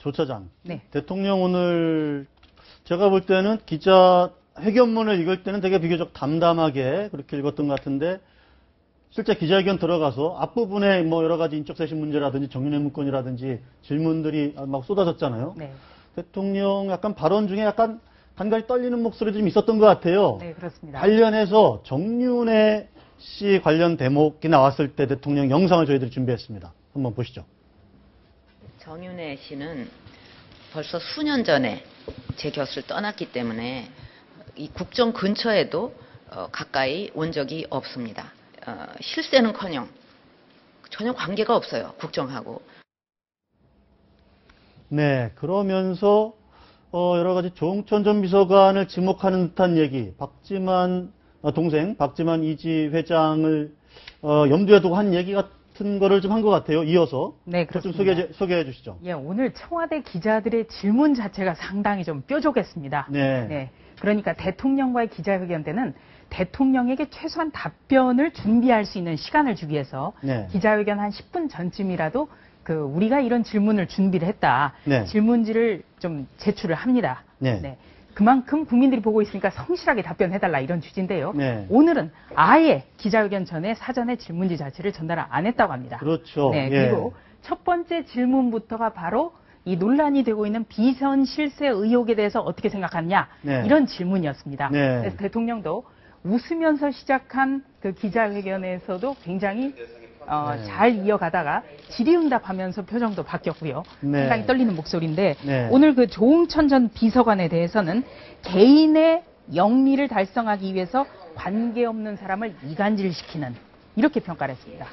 조 차장. 네. 대통령 오늘 제가 볼 때는 기자 회견문을 읽을 때는 되게 비교적 담담하게 그렇게 읽었던 것 같은데 실제 기자회견 들어가서 앞부분에 뭐 여러 가지 인적 쇄신 문제라든지 정윤회 문건이라든지 질문들이 막 쏟아졌잖아요. 네. 대통령 약간 발언 중에 약간 간간히 떨리는 목소리도 좀 있었던 것 같아요. 네, 그렇습니다. 관련해서 정윤회 씨 관련 대목이 나왔을 때 대통령 영상을 저희들이 준비했습니다. 한번 보시죠. 정윤회 씨는 벌써 수년 전에 제 곁을 떠났기 때문에 이 국정 근처에도 가까이 온 적이 없습니다. 실세는커녕 전혀 관계가 없어요. 국정하고. 네, 그러면서 여러 가지 조홍천 전 비서관을 지목하는 듯한 얘기, 박지만 동생 박지만 이지 회장을 염두에 두고 한 얘기 같은 거를 좀 한 것 같아요. 이어서 네, 그렇습니다. 좀 소개해 주시죠. 예, 오늘 청와대 기자들의 질문 자체가 상당히 좀 뾰족했습니다. 네. 네. 그러니까 대통령과의 기자회견 때는 대통령에게 최소한 답변을 준비할 수 있는 시간을 주기 위해서 네. 기자회견 한 10분 전쯤이라도 우리가 이런 질문을 준비를 했다. 네. 질문지를 좀 제출을 합니다. 네. 그만큼 국민들이 보고 있으니까 성실하게 답변해달라 이런 취지인데요. 네. 오늘은 아예 기자회견 전에 사전에 질문지 자체를 전달을 안 했다고 합니다. 그렇죠. 네, 예. 그리고 첫 번째 질문부터가 바로 이 논란이 되고 있는 비선 실세 의혹에 대해서 어떻게 생각하느냐 네. 이런 질문이었습니다. 네. 그래서 대통령도 웃으면서 시작한 그 기자회견에서도 굉장히 잘 이어가다가 질의응답하면서 표정도 바뀌었고요. 네. 상당히 떨리는 목소리인데 네. 오늘 그 조홍천 전 비서관에 대해서는 개인의 영리를 달성하기 위해서 관계없는 사람을 이간질시키는 이렇게 평가를 했습니다.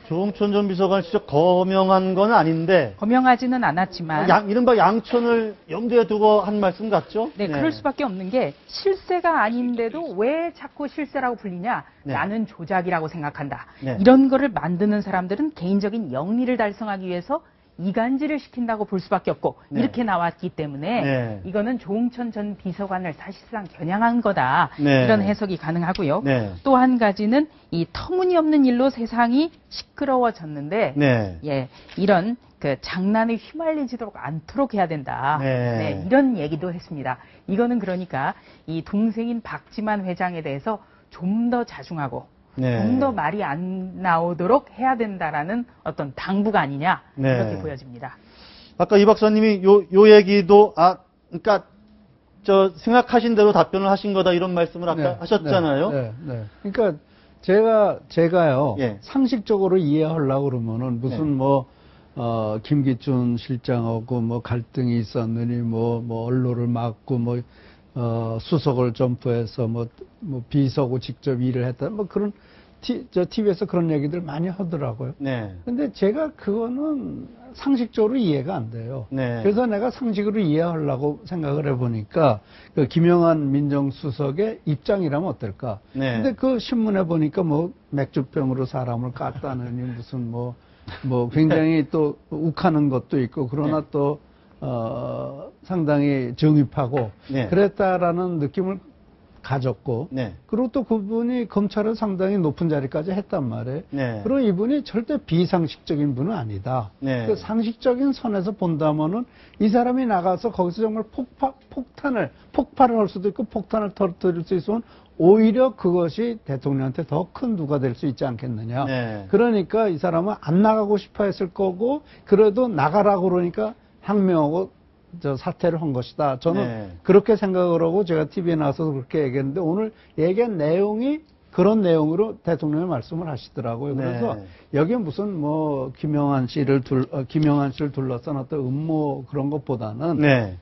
조홍천 전 비서관 직접 거명한 건 아닌데 거명하지는 않았지만 이른바 양촌을 염두에 두고 한 말씀 같죠? 네, 그럴 수밖에 없는 게 실세가 아닌데도 왜 자꾸 실세라고 불리냐? 네. 나는 조작이라고 생각한다. 네. 이런 거를 만드는 사람들은 개인적인 영리를 달성하기 위해서 이간질을 시킨다고 볼 수밖에 없고 네. 이렇게 나왔기 때문에 네. 이거는 조홍천 전 비서관을 사실상 겨냥한 거다. 네. 이런 해석이 가능하고요. 네. 또 한 가지는 이 터무니없는 일로 세상이 시끄러워졌는데 네. 예, 이런 장난에 휘말리지도록 않도록 해야 된다. 네. 이런 얘기도 했습니다. 이거는 그러니까 이 동생인 박지만 회장에 대해서 좀 더 자중하고 네. 좀 더 말이 안 나오도록 해야 된다라는 어떤 당부가 아니냐 네. 이렇게 보여집니다. 아까 이 박사님이 요 얘기도 그러니까 생각하신 대로 답변을 하신 거다 이런 말씀을 아까 하셨잖아요. 네. 그러니까 제가요. 예. 상식적으로 이해하려고 그러면은 무슨 김기춘 실장하고 뭐 갈등이 있었느니 뭐 언론을 막고 수석을 점프해서 비서고 직접 일을 했다 그런 TV에서 그런 얘기들 많이 하더라고요. 네. 근데 제가 그거는 상식적으로 이해가 안 돼요. 네. 그래서 내가 상식으로 이해하려고 생각을 해보니까 그 김영한 민정수석의 입장이라면 어떨까? 네. 근데 그 신문에 보니까 맥주병으로 사람을 깠다느니 무슨 굉장히 또 욱하는 것도 있고 그러나 네. 또 상당히 정입하고 네. 그랬다라는 느낌을 가졌고 네. 그리고 또 그분이 검찰을 상당히 높은 자리까지 했단 말이에요. 네. 그리고 이분이 절대 비상식적인 분은 아니다. 네. 그 상식적인 선에서 본다면은 이 사람이 나가서 거기서 정말 폭발을 할 수도 있고 폭탄을 터뜨릴 수 있으면 오히려 그것이 대통령한테 더 큰 누가 될 수 있지 않겠느냐. 네. 그러니까 이 사람은 안 나가고 싶어 했을 거고 그래도 나가라고 그러니까 항명하고 사퇴를 한 것이다. 저는 네. 그렇게 생각을 하고 제가 TV에 나와서 그렇게 얘기했는데 오늘 얘기한 내용이 그런 내용으로 대통령이 말씀을 하시더라고요. 네. 그래서 여기에 무슨 김영한 씨를 둘러싼 어떤 음모 그런 것보다는 네.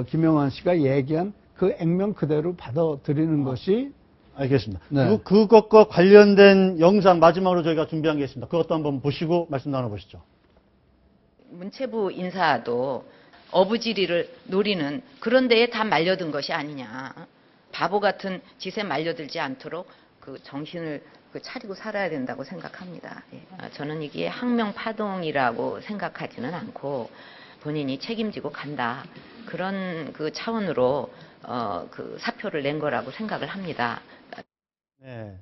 김영한 씨가 얘기한 그 액면 그대로 받아들이는 것이 알겠습니다. 네. 그것과 관련된 영상 마지막으로 저희가 준비한 게 있습니다. 그것도 한번 보시고 말씀 나눠보시죠. 문체부 인사도 어부지리를 노리는 그런 데에 다 말려든 것이 아니냐. 바보 같은 짓에 말려들지 않도록 정신을 차리고 살아야 된다고 생각합니다. 예. 저는 이게 항명파동이라고 생각하지는 않고 본인이 책임지고 간다. 그런 차원으로 사표를 낸 거라고 생각을 합니다. 네.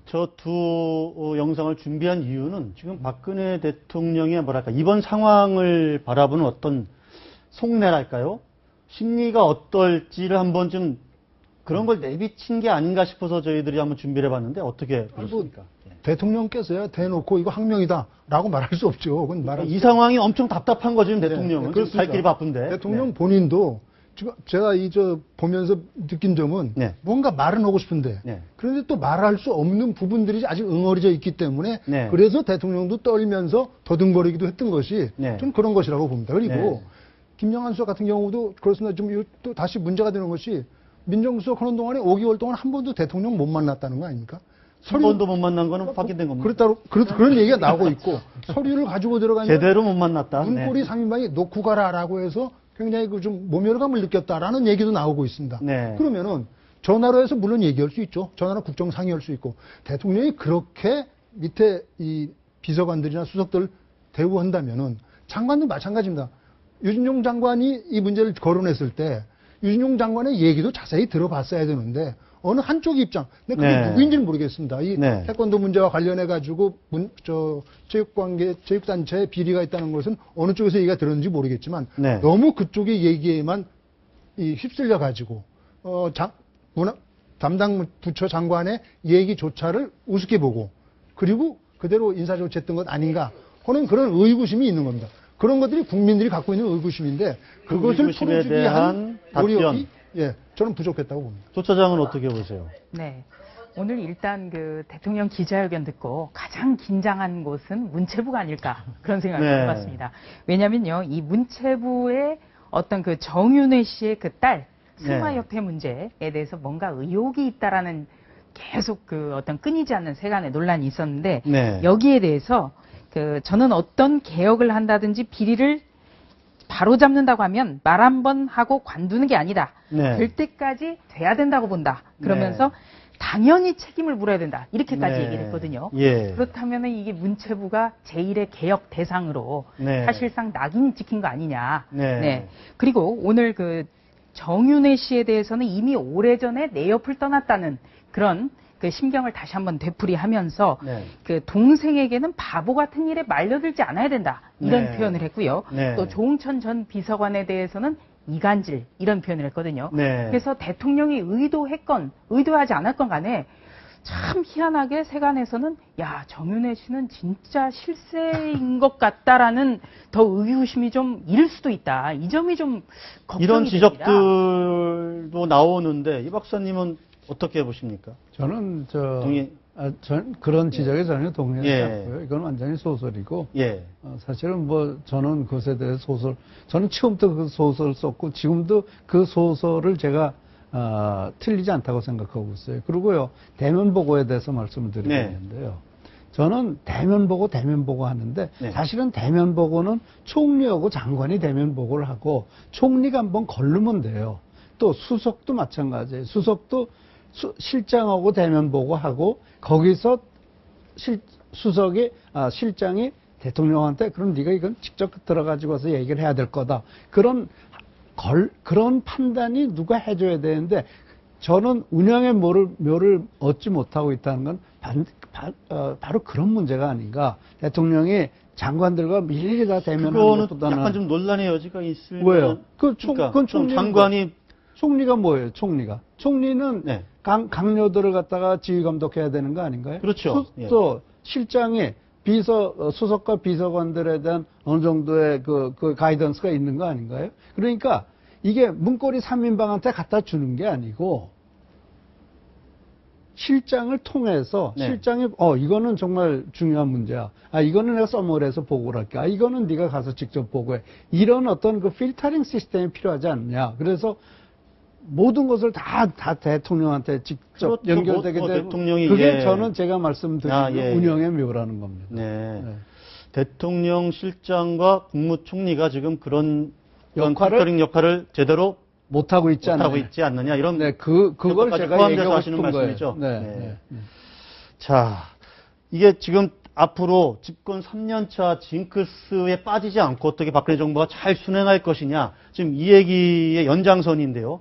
저 두 영상을 준비한 이유는 지금 박근혜 대통령의 뭐랄까 이번 상황을 바라보는 어떤 속내랄까요? 심리가 어떨지를 한번 좀 그런 걸 내비친 게 아닌가 싶어서 저희들이 한번 준비를 해봤는데 어떻게 보십니까? 대통령께서야 대놓고 이거 항명이다라고 말할 수 없죠. 그건 말할 이 상황이 엄청 답답한 거죠, 지금 대통령은. 지금 그렇습니다. 갈 길이 바쁜데. 대통령 본인도 지금 제가 보면서 느낀 점은 네. 뭔가 말은 하고 싶은데 네. 그런데 또 말할 수 없는 부분들이 아직 응어리져 있기 때문에 네. 그래서 대통령도 떨면서 더듬거리기도 했던 것이 네. 좀 그런 것이라고 봅니다. 그리고 네. 김영한 수석 같은 경우도 그렇습니다. 좀 또 다시 문제가 되는 것이 민정수석 하는 동안에 5개월 동안 한 번도 대통령 못 만났다는 거 아닙니까? 한 번도 못 만난 거는 확인된 겁니다. 그런 얘기가 나오고 있고 서류를 가지고 들어가니까 제대로 못 만났다. 문고리 3인방이 놓고 가라라고 해서 굉장히 그 좀 모멸감을 느꼈다라는 얘기도 나오고 있습니다. 네. 그러면은 전화로 해서 물론 얘기할 수 있죠. 전화로 국정 상의할 수 있고 대통령이 그렇게 밑에 이 비서관들이나 수석들 대우한다면은 장관도 마찬가지입니다. 유진용 장관이 이 문제를 거론했을 때 유진용 장관의 얘기도 자세히 들어봤어야 되는데 어느 한쪽 입장, 근데 그게 네. 누구인지는 모르겠습니다. 이 네. 태권도 문제와 관련해 가지고 체육단체에 비리가 있다는 것은 어느 쪽에서 얘기가 들었는지 모르겠지만 네. 너무 그쪽의 얘기에만 휩쓸려 가지고 담당 부처 장관의 얘기조차를 우습게 보고 그리고 그대로 인사조치했던 것 아닌가 하는 그런 의구심이 있는 겁니다. 그런 것들이 국민들이 갖고 있는 의구심인데 그것을 의구심에 풀어주기 위한 대한 노력이 답변. 저는 부족했다고 봅니다. 조 차장은 어떻게 보세요? 네. 오늘 일단 그 대통령 기자회견 듣고 가장 긴장한 곳은 문체부가 아닐까 그런 생각이 네. 들었습니다. 왜냐면요, 이 문체부의 어떤 그 정윤회 씨의 그 딸 승화협회 문제에 대해서 뭔가 의혹이 있다라는 계속 그 어떤 끊이지 않는 세간의 논란이 있었는데 네. 여기에 대해서 그 저는 어떤 개혁을 한다든지 비리를 바로 잡는다고 하면 말 한 번 하고 관두는 게 아니다. 네. 될 때까지 돼야 된다고 본다. 그러면서 당연히 책임을 물어야 된다. 이렇게까지 네. 얘기를 했거든요. 예. 그렇다면 이게 문체부가 제1의 개혁 대상으로 네. 사실상 낙인이 찍힌 거 아니냐. 네. 그리고 오늘 그 정윤회 씨에 대해서는 이미 오래전에 내 옆을 떠났다는 그런 그 심경을 다시 한번 되풀이하면서 네. 그 동생에게는 바보 같은 일에 말려들지 않아야 된다. 이런 네. 표현을 했고요. 네. 또 조응천 전 비서관에 대해서는 이간질 이런 표현을 했거든요. 네. 그래서 대통령이 의도했건 의도하지 않았건 간에 참 희한하게 세간에서는 야 정윤회 씨는 진짜 실세인 것 같다라는 더 의구심이 좀 일을 수도 있다. 이 점이 좀 걱정이 이런 됩니다. 지적들도 나오는데 이 박사님은 어떻게 보십니까? 저는 동의- 그런 지적에 전혀 동의하지 예. 않고요. 이건 완전히 소설이고 예. 사실은 저는 그것에 대해서 저는 처음부터 그 소설을 썼고 지금도 그 소설을 제가 틀리지 않다고 생각하고 있어요. 그리고요 대면 보고에 대해서 말씀을 드리겠는데요. 저는 대면 보고 하는데 네. 사실은 대면 보고는 총리하고 장관이 대면 보고를 하고 총리가 한번 걸르면 돼요. 또 수석도 마찬가지예요. 수석도 실장하고 대면 보고하고 거기서 실장이 대통령한테 그럼 네가 이건 직접 들어가지고 와서 얘기를 해야 될 거다. 그런 판단이 누가 해줘야 되는데 저는 운영의 묘를 얻지 못하고 있다는 건 바로 그런 문제가 아닌가. 대통령이 장관들과 밀리 다 대면하는 그거는 것보다는 약간 좀 논란의 여지가 있을. 왜요? 그러니까 그건 좀 장관이 총리가 뭐예요? 총리는 네. 강요들을 갖다가 지휘 감독해야 되는 거 아닌가요? 그렇죠. 또 실장이 수석과 비서관들에 대한 어느 정도의 그 가이던스가 있는 거 아닌가요? 그러니까 이게 문고리 3인방한테 갖다 주는 게 아니고 실장을 통해서 네. 실장이 이거는 정말 중요한 문제야. 이거는 내가 써머리해서 보고를 할게. 이거는 네가 가서 직접 보고해. 이런 어떤 그 필터링 시스템이 필요하지 않느냐. 그래서 모든 것을 다 대통령한테 직접 그렇죠. 연결되게 되고 대통령이 그게 저는 제가 말씀드린 예. 운영의 묘라는 겁니다. 네. 네. 대통령 실장과 국무총리가 지금 그런 필터링 역할을 역할을 제대로 못하고 있지 않느냐. 못하고 있지 않느냐 이런 네, 그걸 것까지 제가 포함돼서 얘기하고 하시는 싶은 말씀이죠. 거예요. 네. 자, 이게 지금 앞으로 집권 3년차 징크스에 빠지지 않고 어떻게 박근혜 정부가 잘 순행할 것이냐 지금 이 얘기의 연장선인데요.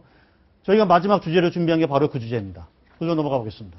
저희가 마지막 주제로 준비한 게 바로 그 주제입니다. 흘러 넘어가 보겠습니다.